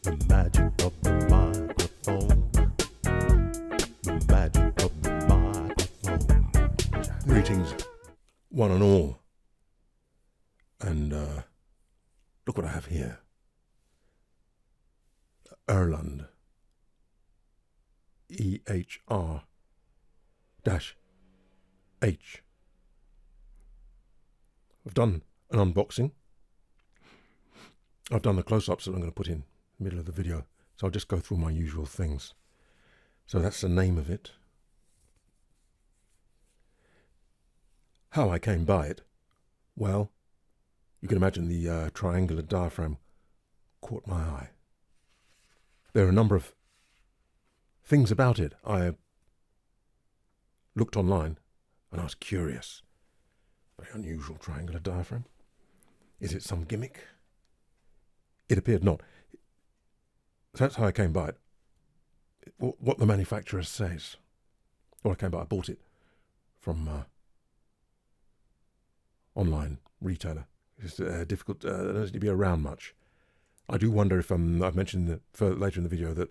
The magic of the microphone. The magic of the microphone. Greetings, one and all. And look what I have here. Ehrlund EHR-H. I've done an unboxing. I've done the close-ups that I'm going to put in the middle of the video. So I'll just go through my usual things. So that's the name of it. How I came by it? Well, you can imagine the triangular diaphragm caught my eye. There are a number of things about it. I looked online and I was curious. Very unusual triangular diaphragm. Is it some gimmick? It appeared not. So that's how I came by it. What the manufacturer says. Well, I came by, I bought it from online retailer. It's difficult, doesn't to be around much. I do wonder if I've mentioned later in the video that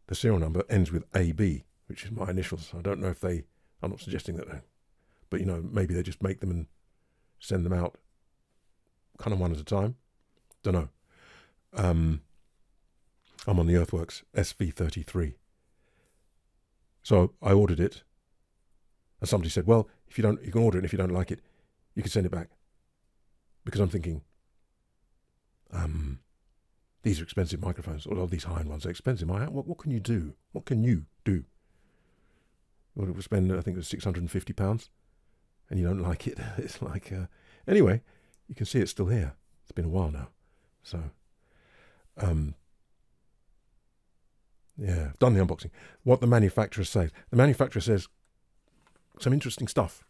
the serial number ends with AB, which is my initials. I don't know if I'm not suggesting that, but maybe they just make them and send them out kind of one at a time. Don't know. I'm on the Earthworks SV33. So I ordered it, and somebody said, well, you can order it, and if you don't like it, you can send it back. Because I'm thinking, these are expensive microphones, although these high-end ones are expensive. What can you do? What can you do? Well, it was spend, I think it was £650, and you don't like it. It's like, anyway, you can see it's still here. It's been a while now. So, yeah, I've done the unboxing. What the manufacturer says. The manufacturer says some interesting stuff.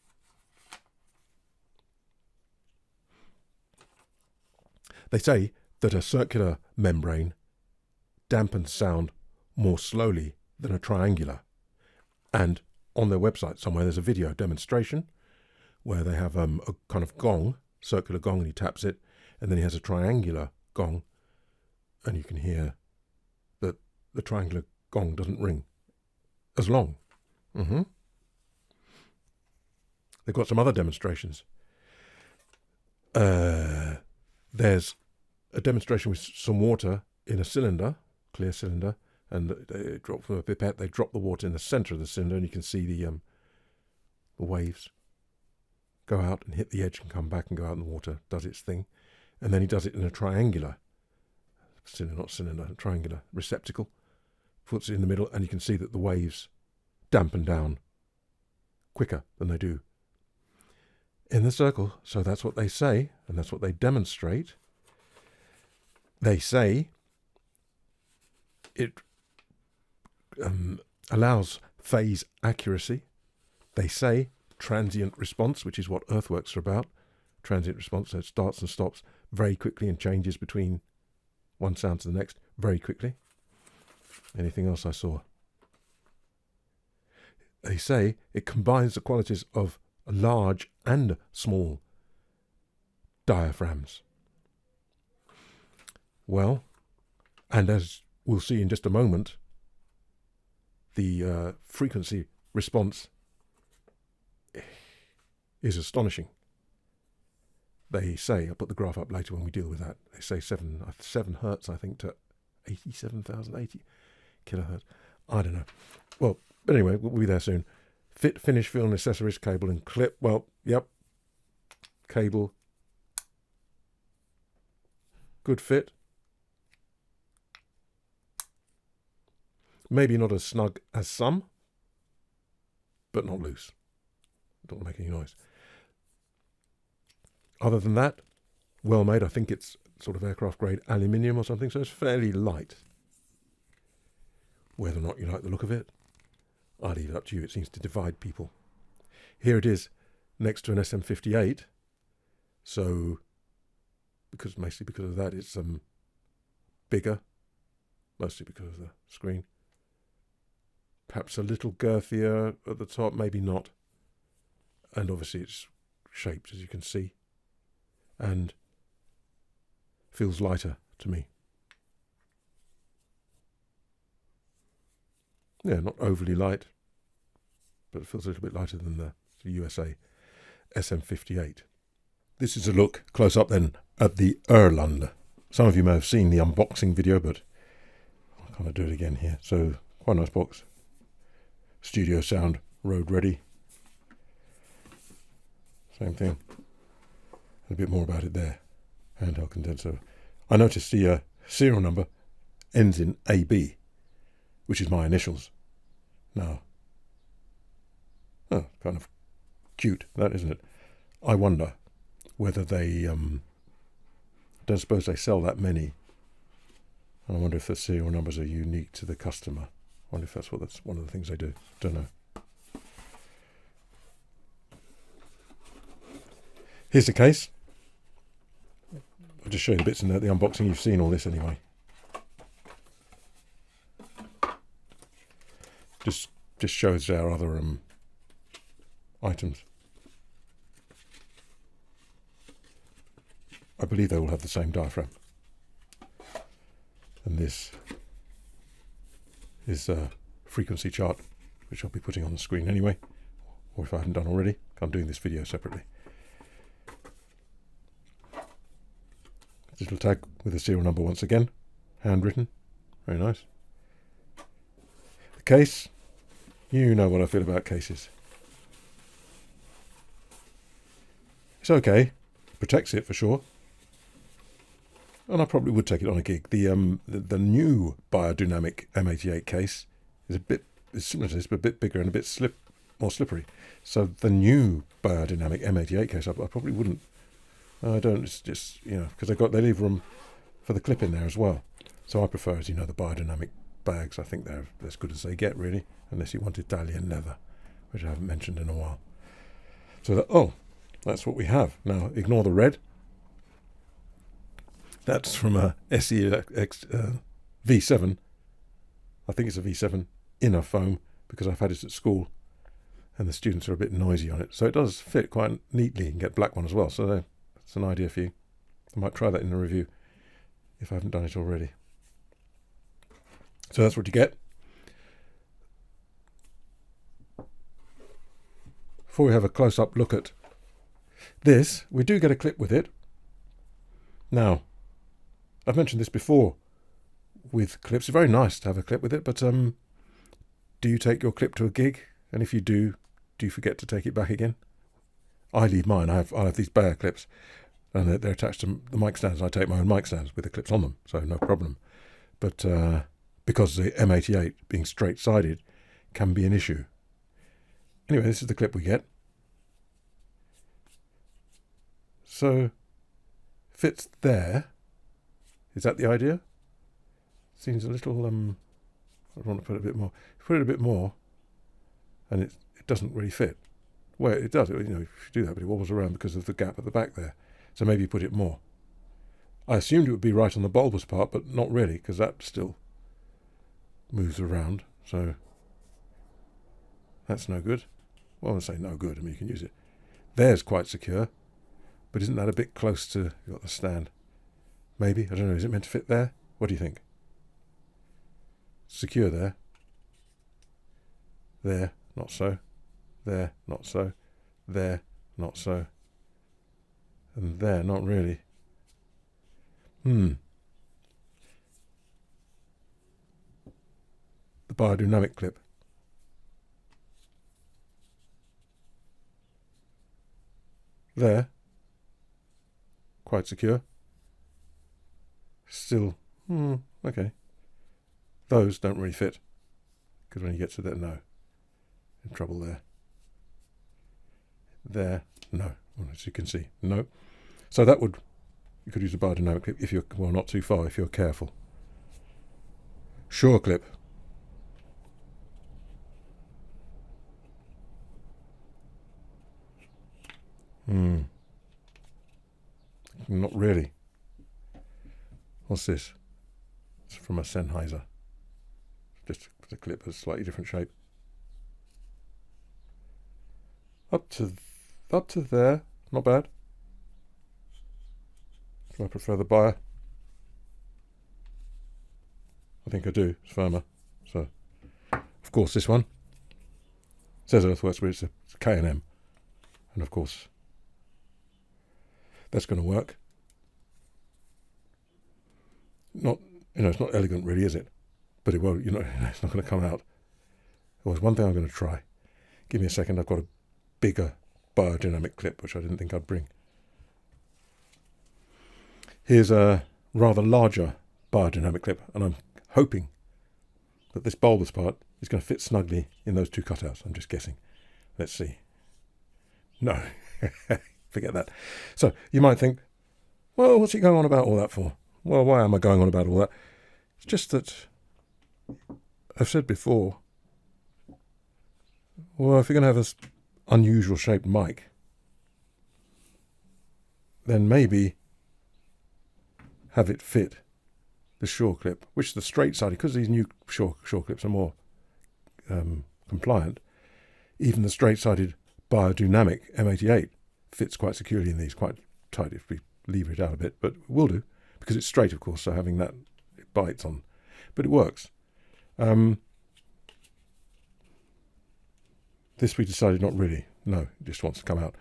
They say that a circular membrane dampens sound more slowly than a triangular. And on their website somewhere there's a video demonstration where they have a kind of gong, circular gong, and he taps it, and then he has a triangular gong, and you can hear that the triangular gong doesn't ring as long. They've got some other demonstrations. There's a demonstration with some water in a cylinder, clear cylinder, and they drop from a pipette. They drop the water in the center of the cylinder, and you can see the waves go out and hit the edge and come back and go out, and the water does its thing. And then he does it in a triangular triangular receptacle, puts it in the middle, and you can see that the waves dampen down quicker than they do in the circle. So that's what they say, and that's what they demonstrate. They say it allows phase accuracy. They say transient response, which is what Earthworks are about. Transient response, so it starts and stops very quickly and changes between one sound to the next very quickly. Anything else I saw? They say it combines the qualities of large and small diaphragms. Well, and as we'll see in just a moment, the frequency response is astonishing. They say, I'll put the graph up later when we deal with that, they say 7 hertz, I think, to 87,080 kilohertz. I don't know. Well, but anyway, we'll be there soon. Fit, finish, fill, and accessories, cable and clip. Well, yep. Cable. Good fit. Maybe not as snug as some, but not loose. Don't make any noise. Other than that, well made. I think it's sort of aircraft grade aluminium or something, so it's fairly light. Whether or not you like the look of it, I'll leave it up to you. It seems to divide people. Here it is next to an SM58. So, mostly because of that, it's bigger. Mostly because of the screen. Perhaps a little girthier at the top, maybe not. And obviously it's shaped, as you can see. And feels lighter to me. Yeah, not overly light, but it feels a little bit lighter than the USA SM58. This is a look close up then at the Ehrlund. Some of you may have seen the unboxing video, but I'll kind of do it again here. So, quite a nice box. Studio sound, road ready. Same thing. A bit more about it there. Handheld condenser. I noticed the serial number ends in AB, which is my initials. Now, kind of cute, that, isn't it? I wonder whether they, don't suppose they sell that many. And I wonder if the serial numbers are unique to the customer. I wonder if that's one of the things they do. Don't know. Here's the case. I'll just show you the bits in the unboxing. You've seen all this anyway. Just shows our other items. I believe they all have the same diaphragm. And this is a frequency chart, which I'll be putting on the screen anyway, or if I haven't done already, I'm doing this video separately. Little tag with the serial number once again, handwritten, very nice. The case, you know what I feel about cases. It's okay, protects it for sure. And I probably would take it on a gig. The new biodynamic M88 case is similar to this, but a bit bigger and a bit more slippery. So the new biodynamic M88 case, I probably wouldn't. I don't. It's just, because they leave room for the clip in there as well. So I prefer, as you know, the biodynamic bags. I think they're as good as they get, really, unless you want Italian leather, which I haven't mentioned in a while. So that's what we have. Now ignore the red. That's from a SEX V7. I think it's a V7 inner foam because I've had it at school and the students are a bit noisy on it. So it does fit quite neatly. You can get black one as well. So that's an idea for you. I might try that in a review if I haven't done it already. So that's what you get. Before we have a close-up look at this, we do get a clip with it. Now, I've mentioned this before with clips. It's very nice to have a clip with it, but do you take your clip to a gig? And if you do you forget to take it back again? I leave mine. I have these Bayer clips, and they're attached to the mic stands. I take my own mic stands with the clips on them, so no problem. But because the M88 being straight-sided can be an issue. Anyway, this is the clip we get. So, fits there. Is that the idea? Seems a little, I want to put it a bit more. Put it a bit more, and it doesn't really fit. Well, it does, if you do that, but it wobbles around because of the gap at the back there. So maybe put it more. I assumed it would be right on the bulbous part, but not really, because that still moves around. So that's no good. Well, I won't say no good. I mean, you can use it. There's quite secure, but isn't that a bit close to the stand? Maybe, I don't know, is it meant to fit there? What do you think? Secure there. There, not so. There, not so. There, not so. And there, not really. The biodynamic clip. There. Quite secure. Still, okay. Those don't really fit, because when you get to that, no. In trouble there. There, no. Well, as you can see, no. So you could use a biodynamic clip if you're, well, not too far, if you're careful. Sure clip. Not really. What's this? It's from a Sennheiser. Just the clip has a slightly different shape. Up to there, not bad. Do I prefer the Bayer? I think I do. It's firmer. So, of course, this one says Earthworks, but it's a K&M. And of course, that's going to work. Not, it's not elegant really, is it? But it won't, it's not going to come out. Well, there's one thing I'm going to try. Give me a second, I've got a bigger biodynamic clip, which I didn't think I'd bring. Here's a rather larger biodynamic clip, and I'm hoping that this bulbous part is going to fit snugly in those two cutouts. I'm just guessing. Let's see. No, forget that. So you might think, well, what's he going on about all that for? Well, why am I going on about all that? It's just that I've said before, well, if you're going to have an unusual shaped mic, then maybe have it fit the Shure clip, which the straight-sided, because these new Shure clips are more compliant, even the straight-sided biodynamic M88 fits quite securely in these, quite tight if we lever it out a bit, but it will do, because it's straight, of course, so having that, it bites on, but it works. This we decided not really, no, it just wants to come out.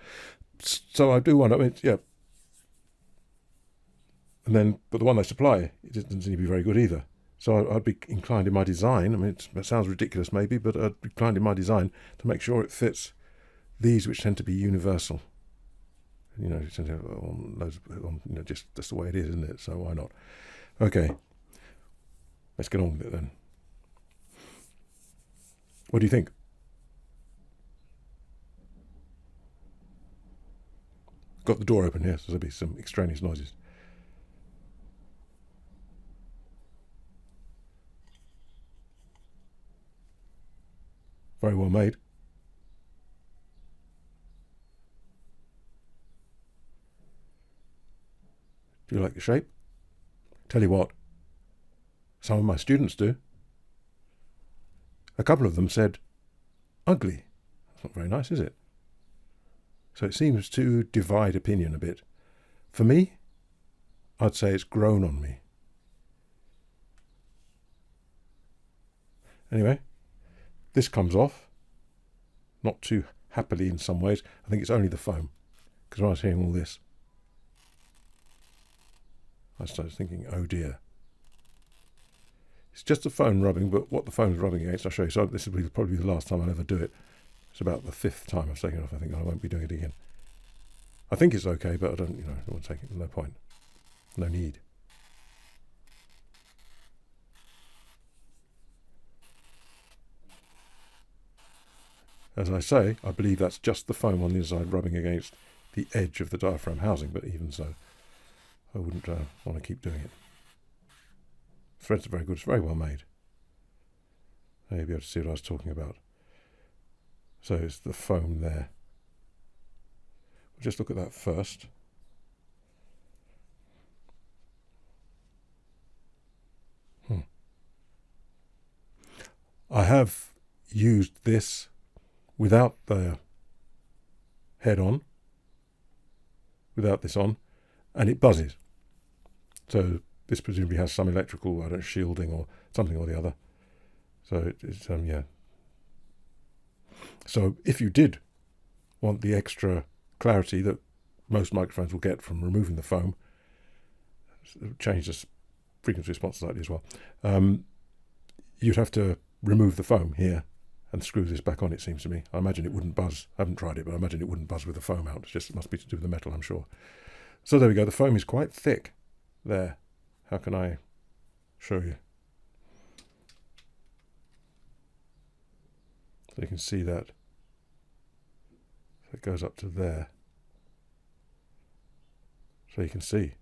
So I do wonder, yeah. And then, but the one they supply, it doesn't seem to be very good either. So I'd be inclined in my design, it sounds ridiculous maybe, but I'd be inclined in my design to make sure it fits these which tend to be universal. Just that's the way it is, isn't it? So why not? Okay, let's get on with it then. What do you think? Got the door open here, so there'll be some extraneous noises. Very well made. Do you like the shape? Tell you what, some of my students do. A couple of them said, ugly. That's not very nice, is it? So it seems to divide opinion a bit. For me, I'd say it's grown on me. Anyway, this comes off, not too happily in some ways. I think it's only the foam, because when I was hearing all this, I started thinking, oh dear. It's just the foam rubbing, but what the foam's rubbing against, I'll show you. So this will probably be the last time I'll ever do it. It's about the 5th time I've taken it off. I think I won't be doing it again. I think it's okay, but I don't want to take it. No point. No need. As I say, I believe that's just the foam on the inside rubbing against the edge of the diaphragm housing, but even so, I wouldn't want to keep doing it. Threads are very good. It's very well made. Now you'll be able to see what I was talking about. So it's the foam there. We'll just look at that first. I have used this without the head on, without this on, and it buzzes. So this presumably has some electrical, shielding or something or the other. So it's yeah. So if you did want the extra clarity that most microphones will get from removing the foam, change the frequency response slightly as well, you'd have to remove the foam here and screw this back on, it seems to me. I imagine it wouldn't buzz. I haven't tried it, but I imagine it wouldn't buzz with the foam out. It must be to do with the metal, I'm sure. So there we go. The foam is quite thick there. How can I show you? So you can see that. So it goes up to there. So you can see.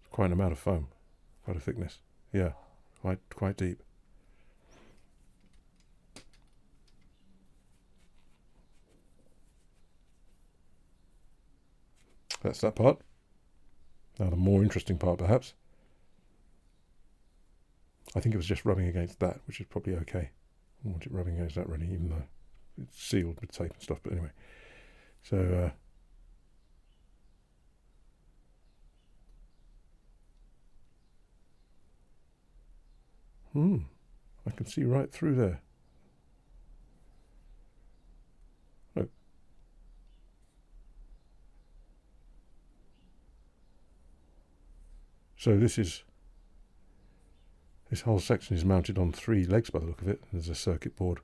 It's quite an amount of foam. Quite a thickness. Yeah, quite deep. That's that part. Now the more interesting part, perhaps. I think it was just rubbing against that, which is probably okay. I don't want it rubbing against that really, even though it's sealed with tape and stuff. But anyway, so I can see right through there. Oh. So this whole section is mounted on 3 legs by the look of it. There's a circuit board.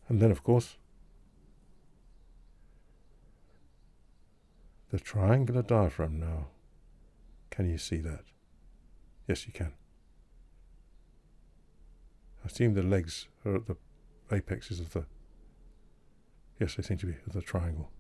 And then, of course, the triangular diaphragm now. Can you see that? Yes, you can. I assume the legs are at the apexes of the... Yes, they seem to be of the triangle.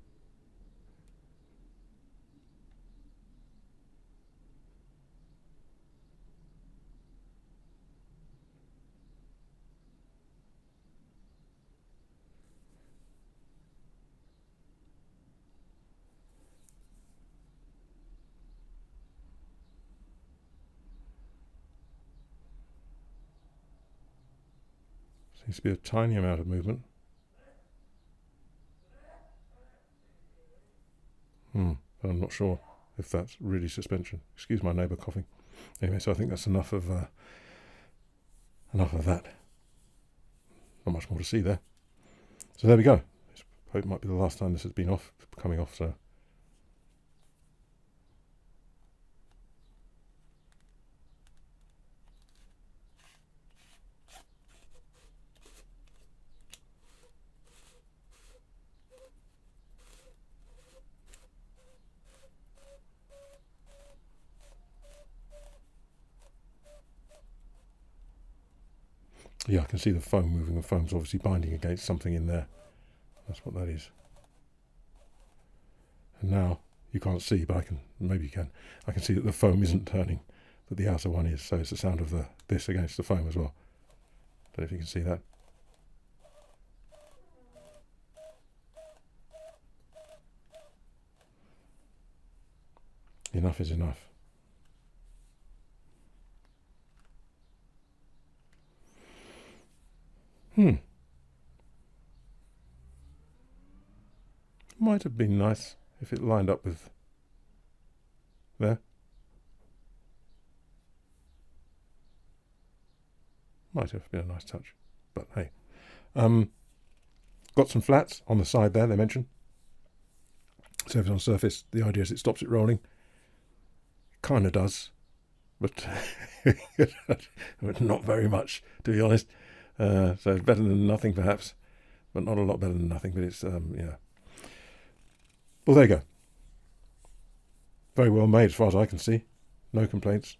Seems to be a tiny amount of movement. But I'm not sure if that's really suspension. Excuse my neighbour coughing. Anyway, so I think that's enough of that. Not much more to see there. So there we go. I hope it might be the last time this has been coming off. So yeah, I can see the foam moving. The foam's obviously binding against something in there. That's what that is. And now you can't see, but maybe you can. I can see that the foam isn't turning, but the outer one is. So it's the sound of this against the foam as well. Don't know if you can see that. Enough is enough. Might have been nice if it lined up with there. Might have been a nice touch, but hey. Got some flats on the side there, they mentioned. Surface on surface, the idea is it stops it rolling. Kind of does, but not very much, to be honest. So it's better than nothing, perhaps, but not a lot better than nothing. But it's yeah. Well, there you go. Very well made, as far as I can see. No complaints.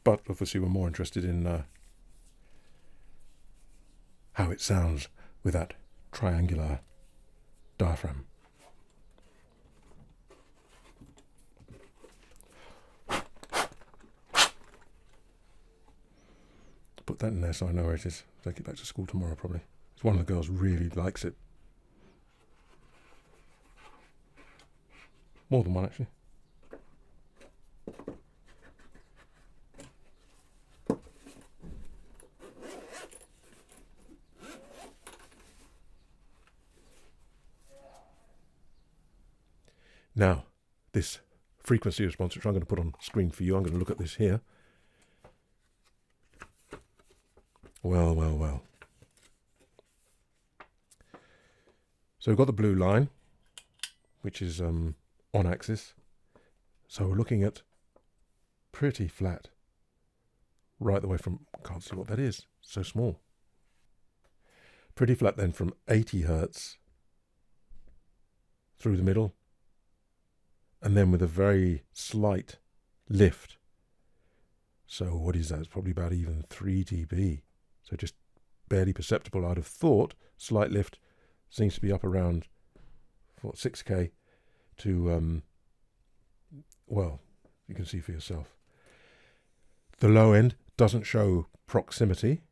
But obviously, we're more interested in how it sounds with that triangular diaphragm. Put that in there so I know where it is. Take it back to school tomorrow, probably. One of the girls really likes it. More than one, actually. Now, this frequency response, which I'm going to put on screen for you, I'm going to look at this here. Well, well, well. So we've got the blue line, which is on axis. So we're looking at pretty flat, right the way from, can't see what that is, so small. Pretty flat then from 80 Hertz through the middle, and then with a very slight lift. So what is that? It's probably about even 3 dB. So just barely perceptible. I'd have thought slight lift seems to be up around 6K to, well, you can see for yourself. The low end doesn't show proximity.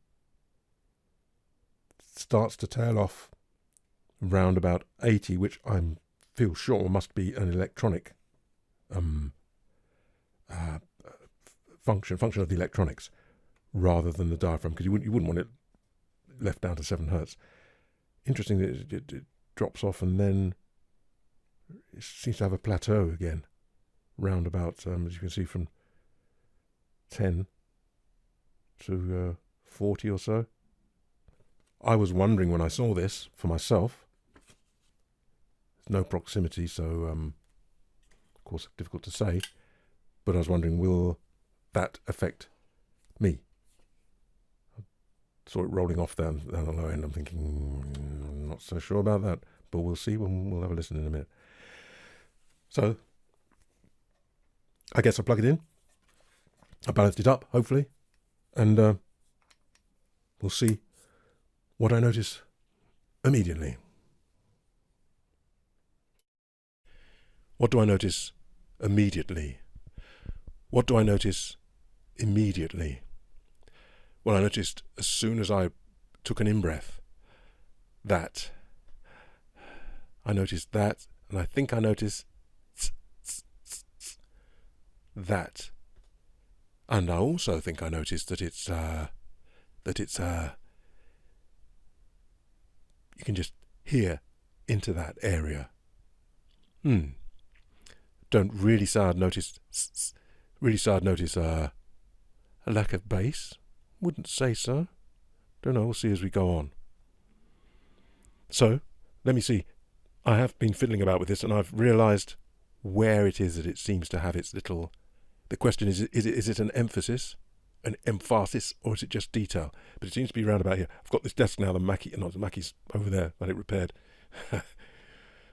Starts to tail off round about 80, which I feel sure must be an electronic function of the electronics rather than the diaphragm, because you wouldn't want it left down to 7 Hertz. Interesting that it drops off and then it seems to have a plateau again, round about, as you can see, from 10 to 40 or so. I was wondering when I saw this for myself. There's no proximity, so of course difficult to say, but I was wondering, will that affect me? I saw it rolling off down the low end. I'm thinking, not so sure about that, but we'll see when we'll have a listen in a minute. So I guess I'll plug it in. I balanced it up, hopefully, and we'll see what I notice immediately. What do I notice immediately? What do I notice immediately? Well, I noticed as soon as I took an in-breath that. I noticed that, and I think I noticed that. And I also think I noticed that it's you can just hear into that area. Don't really notice a lack of bass. Wouldn't say so. Don't know, we'll see as we go on. So, let me see. I have been fiddling about with this and I've realised where it is that it seems to have its little... The question is it an emphasis, an emphasis, or is it just detail? But it seems to be round about here. I've got this desk now, the Mackie's over there, had it repaired.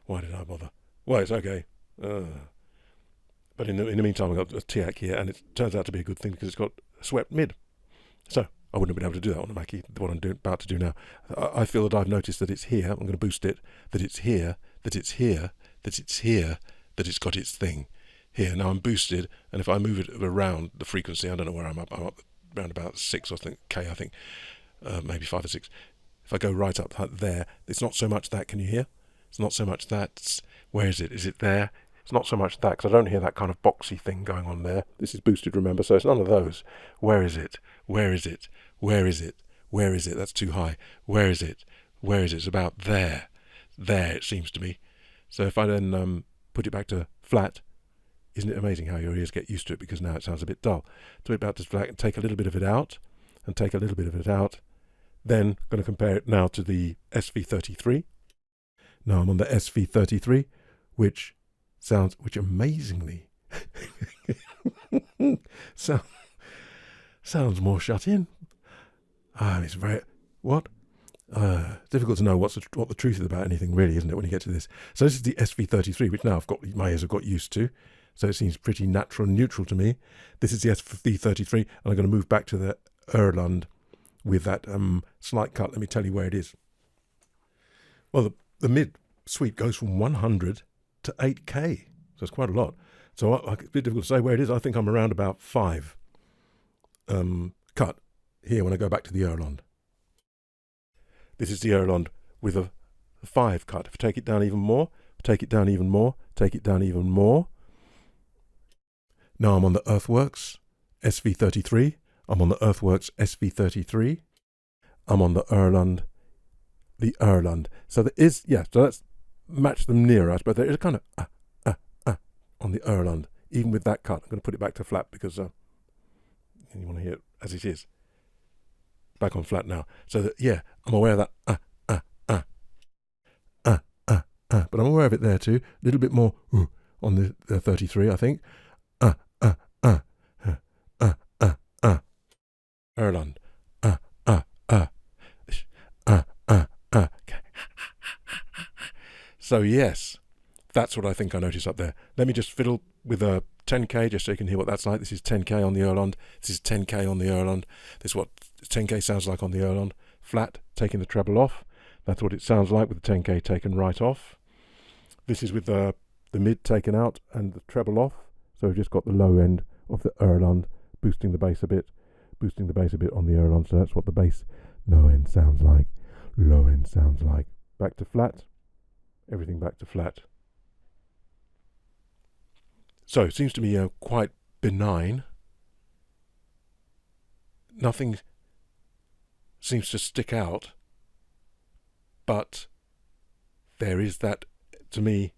Why did I bother? Well, it's okay. But in the meantime, I've got a TIAC here, and it turns out to be a good thing because it's got a swept mid. So I wouldn't have been able to do that on the Mackie, what I'm about to do now. I feel that I've noticed that it's here. I'm going to boost it. That it's here, that it's here, that it's here, that it's got its thing here. Now I'm boosted, and if I move it around the frequency, I don't know where I'm up around about 6 or K, I think, maybe 5 or 6. If I go right up there, it's not so much that, can you hear? It's not so much that. Where is it? Is it there? It's not so much that, because I don't hear that kind of boxy thing going on there. This is boosted, remember, so it's none of those. Where is it? Where is it? Where is it? Where is it? That's too high. Where is it? Where is it? It's about there. There, it seems to me. So if I then put it back to flat, isn't it amazing how your ears get used to it, because now it sounds a bit dull. So it back to flat and take a little bit of it out, and take a little bit of it out. Then I'm going to compare it now to the SV33. Now I'm on the SV33, which amazingly sounds more shut in. It's very difficult to know what the truth is about anything, really, isn't it, when you get to this? So this is the SV33, which now my ears have got used to, so it seems pretty natural and neutral to me. This is the SV33, and I'm going to move back to the Ehrlund with that slight cut. Let me tell you where it is. Well, the mid sweep goes from 100 to 8K, so it's quite a lot. So it's a bit difficult to say where it is. I think I'm around about 5 cut here when I go back to the Ehrlund. This is the Ehrlund with a 5 cut. If I take it down even more, take it down even more, take it down even more. Now I'm on the Earthworks SV33. I'm on the Earthworks SV33. I'm on the Ehrlund. So there is, so let's match them nearer, but there is a kind of on the Ehrlund, even with that cut. I'm going to put it back to flat because you want to hear it as it is. Back on flat now. So that, I'm aware of that but I'm aware of it there too. A little bit more on the 33, I think. Ehrlund. So yes, that's what I think I noticed up there. Let me just fiddle with a 10K just so you can hear what that's like. This is 10K on the Ehrlund. This is 10K on the Ehrlund. This is what 10K sounds like on the Ehrlund. Flat, taking the treble off. That's what it sounds like with the 10K taken right off. This is with the mid taken out and the treble off. So we've just got the low end of the Ehrlund, boosting the bass a bit on the Ehrlund. So that's what the bass low end sounds like. Low end sounds like. Back to flat. Everything back to flat. So it seems to me quite benign. Nothing seems to stick out, but there is that, to me,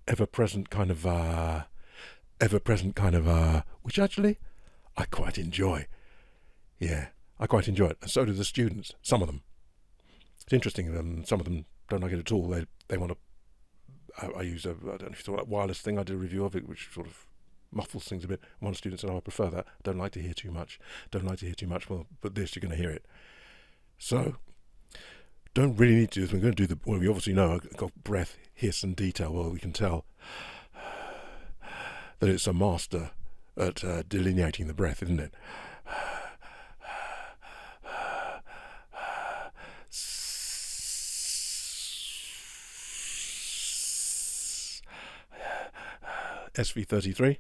ever-present kind of, which actually I quite enjoy. Yeah, I quite enjoy it, and so do the students, some of them. It's interesting, some of them don't like it at all. They want to, I use I don't know if you saw that wireless thing, I did a review of it, which sort of muffles things a bit. One student said, I prefer that, don't like to hear too much, well, but this, you're going to hear it. So, don't really need to do this. We're going to do we obviously know, I've got breath, hiss and detail. Well, we can tell that it's a master at delineating the breath, isn't it? SV33.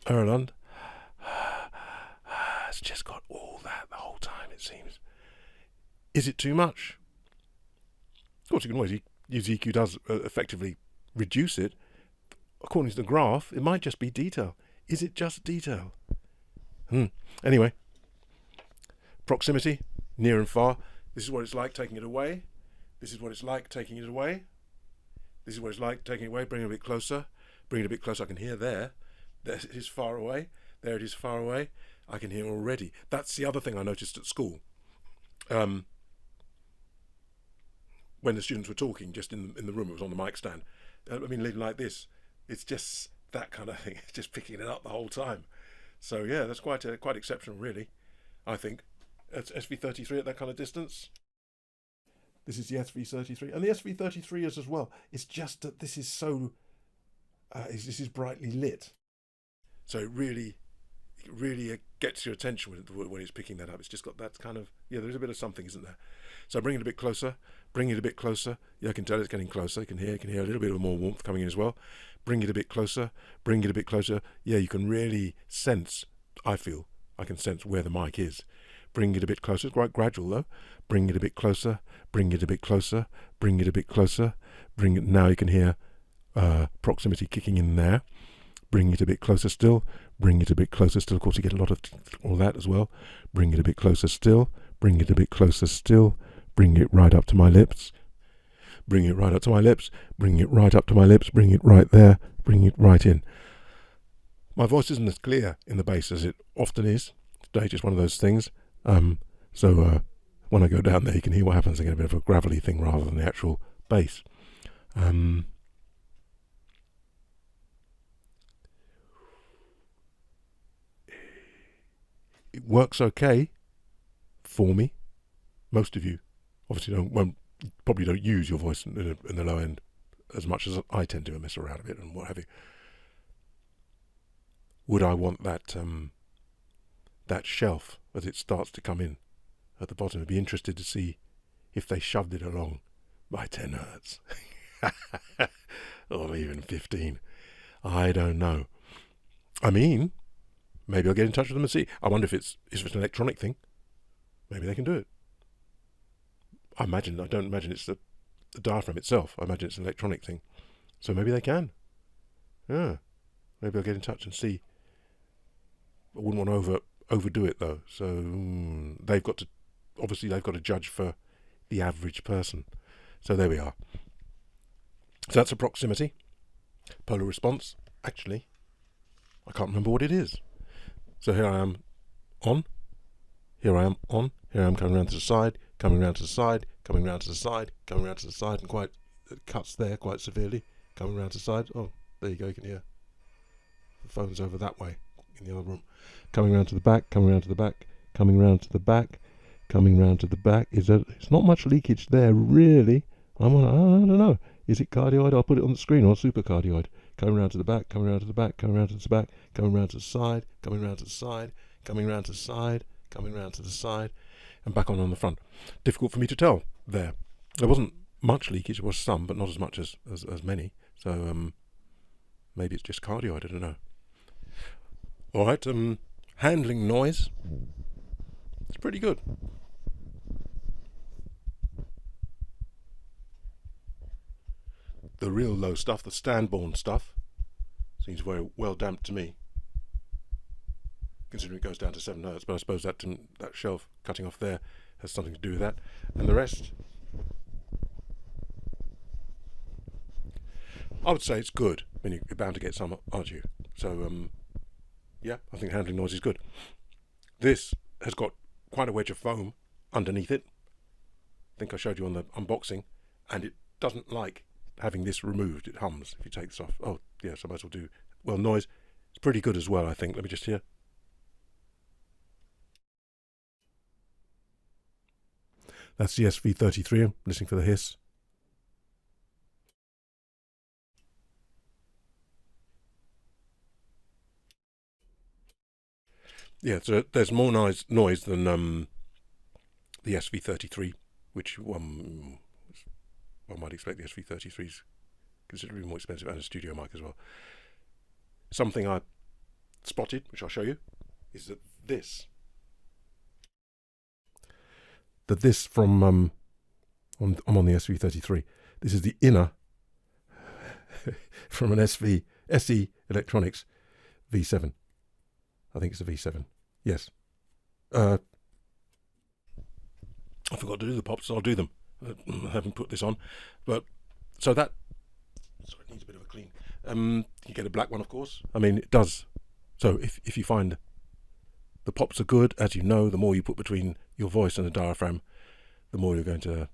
Ehrlund. It's just got all that the whole time, it seems. Is it too much? Of course, you can always use EQ does effectively reduce it. According to the graph, it might just be detail. Is it just detail? Anyway, proximity, near and far. This is what it's like taking it away. This is what it's like taking it away. This is what it's like taking it away, bring it a bit closer. Bring it a bit closer, I can hear there. There it is far away. There it is far away. I can hear already. That's the other thing I noticed at school. When the students were talking, just in the room, it was on the mic stand. I mean, like this. It's just that kind of thing. It's just picking it up the whole time. So yeah, that's quite exceptional, really, I think. It's SV33 at that kind of distance. This is the SV33, and the SV33 is as well. It's just that this is so, this is brightly lit, so it really gets your attention when it's picking that up. It's just got that kind of, there's a bit of something, isn't there? So bring it a bit closer. Bring it a bit closer. Yeah, I can tell it's getting closer. You can hear a little bit of more warmth coming in as well. Bring it a bit closer. Bring it a bit closer. Yeah, you can really sense. I can sense where the mic is. Bring it a bit closer. It's quite gradual though. Bring it a bit closer. Bring it a bit closer. Bring it a bit closer. Bring it. Now you can hear proximity kicking in there. Bring it a bit closer still. Bring it a bit closer still. Of course, you get a lot of all that as well. Bring it a bit closer still. Bring it a bit closer still. Bring it right up to my lips. Bring it right up to my lips. Bring it right up to my lips. Bring it right there. Bring it right in. My voice isn't as clear in the bass as it often is. Stage is one of those things. So when I go down there, you can hear what happens. I get a bit of a gravelly thing rather than the actual bass. It works okay for me. Most of you obviously probably don't use your voice in the low end as much as I tend to, mess around a bit and what have you. Would I want that that shelf as it starts to come in at the bottom? I'd be interested to see if they shoved it along by 10 hertz or even 15. I don't know. I mean, maybe I'll get in touch with them and see. I wonder if it's an electronic thing. Maybe they can do it. I don't imagine it's the diaphragm itself. I imagine it's an electronic thing. So maybe they can. Yeah. Maybe I'll get in touch and see. I wouldn't want to overdo it though. So they've got to judge for the average person. So there we are. So that's a proximity. Polar response. Actually, I can't remember what it is. So here I am on. Here I am on. Here I am coming around to the side, coming around to the side, coming around to the side, coming around to the side, and quite it cuts there quite severely. Coming around to the side. Oh, there you go. You can hear the phone's over that way in the other room. Coming around to the back, coming around to the back, coming around to the back, coming around to the back. It's not much leakage there, really. I don't know. Is it cardioid? I'll put it on the screen, or supercardioid. Coming around to the back, coming around to the back, coming around to the back, coming around to the side, coming around to the side, coming around to the side, coming around to the side, and back on the front. Difficult for me to tell there. There wasn't much leakage. There was some, but not as much as many. So maybe it's just cardioid. I don't know. All right. Handling noise. It's pretty good. The real low stuff, the stand-borne stuff, seems very well damped to me. considering it goes down to 7 hertz, but I suppose that shelf cutting off there has something to do with that. And the rest, I would say it's good. I mean, you're bound to get some, aren't you? So, yeah, I think handling noise is good. This has got quite a wedge of foam underneath it. I think I showed you on the unboxing, and it doesn't like having this removed. It hums if you take this off. Oh, yes, I might as well do. Well, noise, it's pretty good as well, I think. Let me just hear. That's the SV33. I'm listening for the hiss. Yeah, so there's more noise than the SV33, which one might expect. The SV33 is considerably more expensive, and a studio mic as well. Something I spotted, which I'll show you, is that this from I'm on the SV33. This is the inner from an SE Electronics V7. I think it's a V7. Yes. I forgot to do the pops, so I'll do them. I haven't put this on, but so that. Sorry, it needs a bit of a clean. You get a black one, of course. I mean, it does. So if you find the pops are good, as you know, the more you put between your voice and the diaphragm, the more you're going to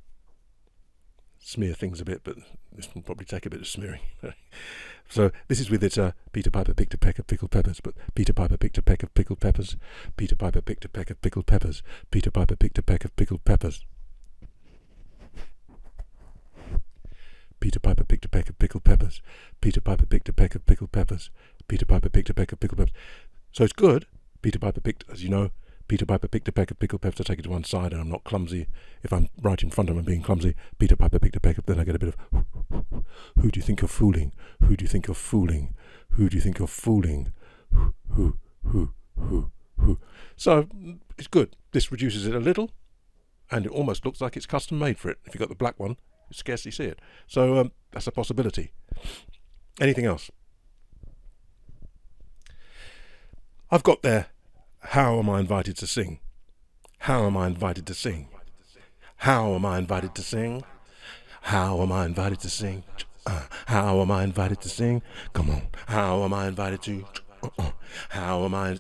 smear things a bit, but this will probably take a bit of smearing. So this is with its Peter Piper picked a peck of pickled peppers, but Peter Piper picked a peck of pickled peppers. Peter Piper picked a peck of pickled peppers. Peter Piper picked a peck of pickled peppers. Peter Piper picked a peck of pickled peppers. Peter Piper picked a peck of pickled peppers. Peter Piper picked a peck of pickled peppers. So it's good. Peter Piper picked, as you know, Peter Piper picked a peck of pickled peppers. I take it to one side and I'm not clumsy. If I'm right in front of him being clumsy, Peter Piper picked a peck of, then I get a bit of, who do you think you're fooling? Who do you think you're fooling? Who do you think you're fooling? Who? So it's good. This reduces it a little, and it almost looks like it's custom made for it. If you've got the black one, you scarcely see it. So that's a possibility. Anything else? I've got there. How am I invited to sing? How am I invited to sing? How am I invited to sing? How am I invited to sing? How am I invited to sing? Come on. How am I invited to? How am I?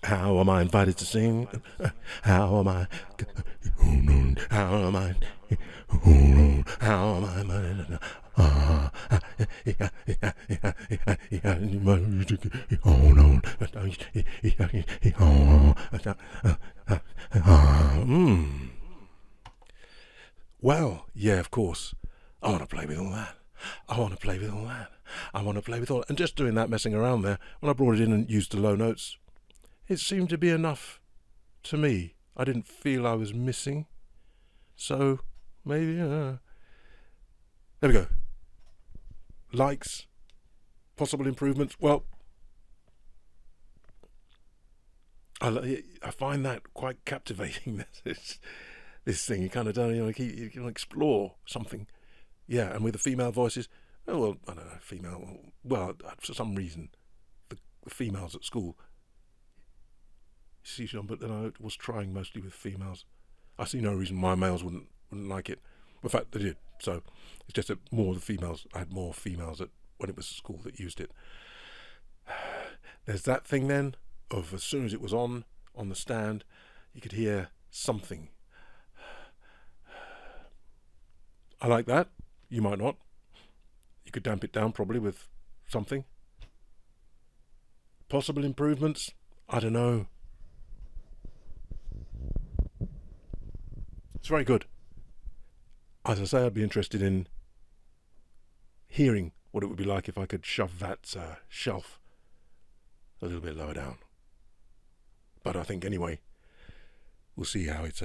How am I invited to sing? How am I? How am I? How am I? Well, yeah, of course. I want to play with all that. I want to play with all that. I want to play with all that. And just doing that, messing around there, when I brought it in and used the low notes, it seemed to be enough to me. I didn't feel I was missing. So, maybe, there we go. Likes, possible improvements. Well, I find that quite captivating. This thing, you kind of don't, you can explore something. Yeah, and with the female voices, oh, well, I don't know, female, well, for some reason, the females at school, but then I was trying mostly with females. I see no reason why males wouldn't like it. In fact, they did. So it's just that more of the females, I had more females when it was school that used it. There's that thing then of as soon as it was on the stand, you could hear something. I like that. You might not. You could damp it down probably with something. Possible improvements? I don't know. It's very good. As I say, I'd be interested in hearing what it would be like if I could shove that shelf a little bit lower down. But I think anyway, we'll see how it.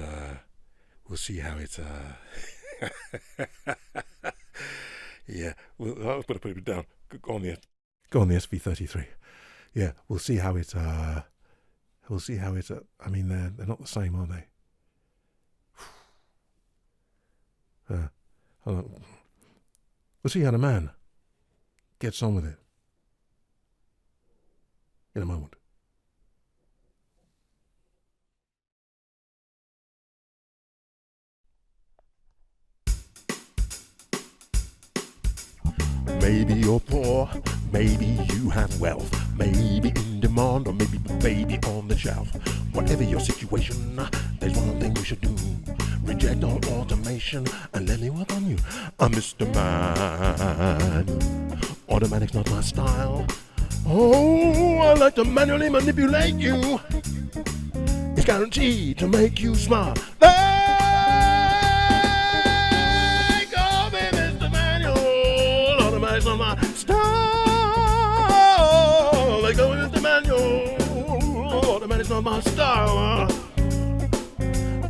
Yeah, well, I've got to put it down. Go on the SV33. Yeah, we'll see how it. We'll see how it. I mean, they're not the same, are they? We'll see how the man gets on with it in a moment. Maybe you're poor, maybe you have wealth, maybe in demand or maybe baby on the shelf. Whatever your situation, there's one thing you should do. Reject all automation and let me work on you. I'm Mr. Man. Automatic's not my style. Oh, I like to manually manipulate you. It's guaranteed to make you smile. Let go, baby, Mr. Manual. Automatic's not my style. Let go, Mr. Manual. Automatic's not my style.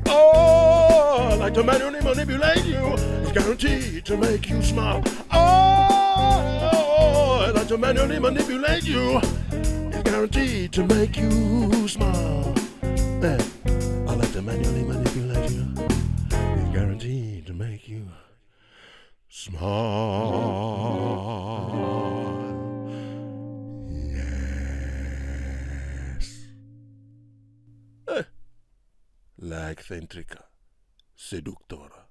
Oh, I like to manually manipulate you. It's guaranteed to make you smile. Oh, I like to manually manipulate you. It's guaranteed to make you smile. I like to manually manipulate you. It's guaranteed to make you smile. Yes. La eccentrica seductora.